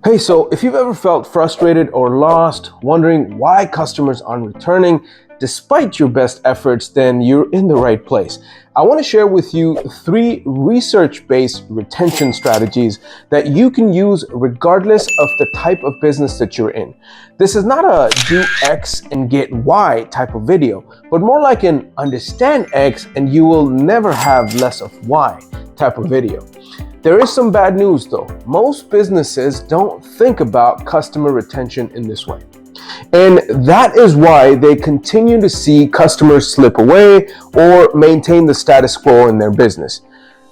Hey, so if you've ever felt frustrated or lost, wondering why customers aren't returning despite your best efforts, then you're in the right place. I want to share with you 3 research-based retention strategies that you can use regardless of the type of business that you're in. This is not a do X and get Y type of video, but more like an understand X and you will never have less of Y type of video. There is some bad news though. Most businesses don't think about customer retention in this way. And that is why they continue to see customers slip away or maintain the status quo in their business.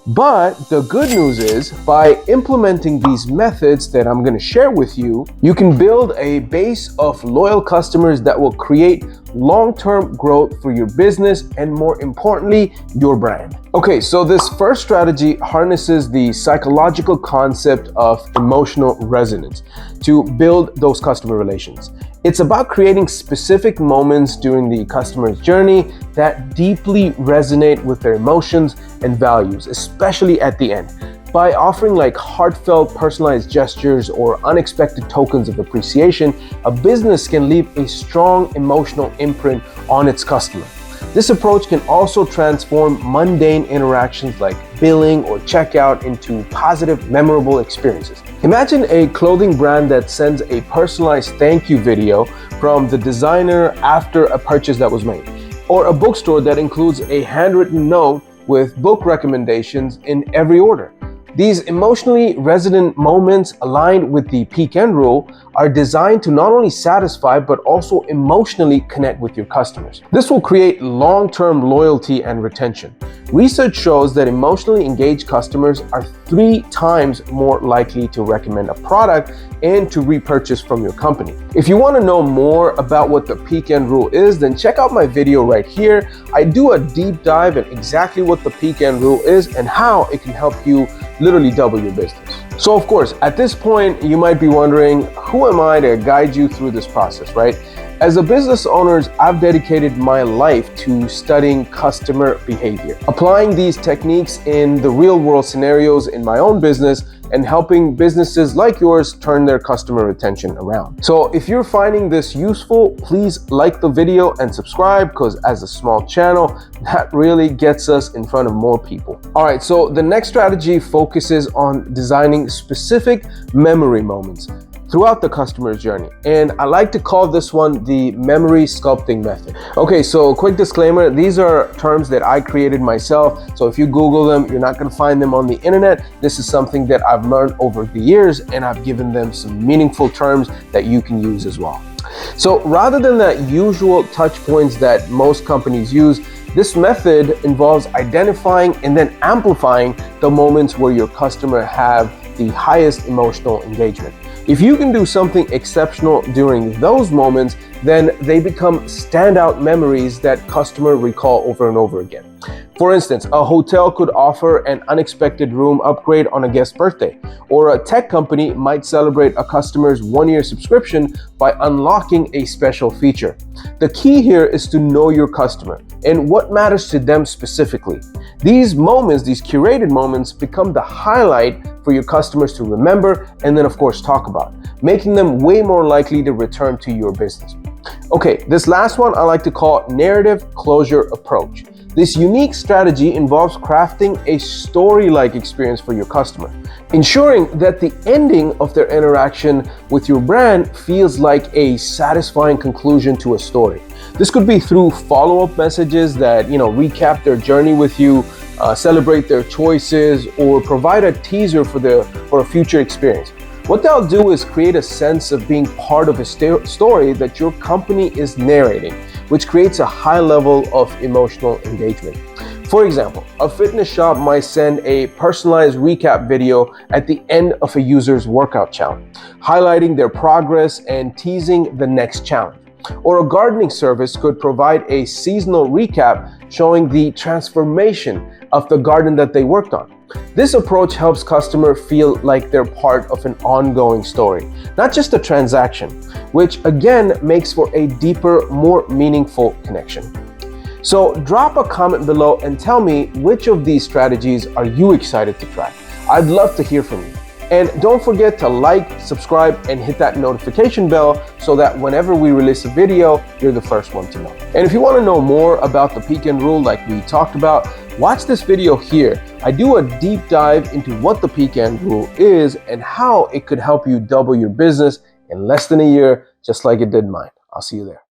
But the good news is, by implementing these methods that I'm going to share with you, you can build a base of loyal customers that will create long-term growth for your business and, more importantly, your brand. Okay, so this first strategy harnesses the psychological concept of emotional resonance to build those customer relations. It's about creating specific moments during the customer's journey that deeply resonate with their emotions and values, especially at the end. By offering like heartfelt, personalized gestures or unexpected tokens of appreciation, a business can leave a strong emotional imprint on its customer. This approach can also transform mundane interactions like billing or checkout into positive, memorable experiences. Imagine a clothing brand that sends a personalized thank you video from the designer after a purchase that was made, or a bookstore that includes a handwritten note with book recommendations in every order. These emotionally resonant moments, aligned with the peak end rule, are designed to not only satisfy but also emotionally connect with your customers. This will create long-term loyalty and retention. Research shows that emotionally engaged customers are 3 times more likely to recommend a product and to repurchase from your company. If you want to know more about what the peak end rule is, then check out my video right here. I do a deep dive in exactly what the peak end rule is and how it can help you literally double your business. So of course, at this point, you might be wondering, who am I to guide you through this process, right? As a business owner, I've dedicated my life to studying customer behavior, applying these techniques in the real world scenarios in my own business, and helping businesses like yours turn their customer retention around. So if you're finding this useful, please like the video and subscribe, because as a small channel, that really gets us in front of more people. All right, so the next strategy focuses on designing specific memory moments throughout the customer's journey. And I like to call this one the memory sculpting method. Okay, so quick disclaimer, these are terms that I created myself. So if you Google them, you're not gonna find them on the internet. This is something that I've learned over the years, and I've given them some meaningful terms that you can use as well. So rather than the usual touch points that most companies use, this method involves identifying and then amplifying the moments where your customer have the highest emotional engagement. If you can do something exceptional during those moments, then they become standout memories that customers recall over and over again. For instance, a hotel could offer an unexpected room upgrade on a guest's birthday, or a tech company might celebrate a customer's 1-year subscription by unlocking a special feature. The key here is to know your customer and what matters to them specifically. These moments, these curated moments, become the highlight for your customers to remember and then of course talk about, making them way more likely to return to your business. Okay, this last one I like to call narrative closure approach. This unique strategy involves crafting a story-like experience for your customer, ensuring that the ending of their interaction with your brand feels like a satisfying conclusion to a story. This could be through follow-up messages that, recap their journey with you, celebrate their choices, or provide a teaser for a future experience. What they'll do is create a sense of being part of a story that your company is narrating, which creates a high level of emotional engagement. For example, a fitness shop might send a personalized recap video at the end of a user's workout challenge, highlighting their progress and teasing the next challenge. Or a gardening service could provide a seasonal recap showing the transformation of the garden that they worked on. This approach helps customers feel like they're part of an ongoing story, not just a transaction, which again makes for a deeper, more meaningful connection. So drop a comment below and tell me which of these strategies are you excited to try. I'd love to hear from you. And don't forget to like, subscribe, and hit that notification bell so that whenever we release a video, you're the first one to know. And if you want to know more about the Peak-End Rule like we talked about, watch this video here. I do a deep dive into what the Peak-End Rule is and how it could help you double your business in less than a year, just like it did mine. I'll see you there.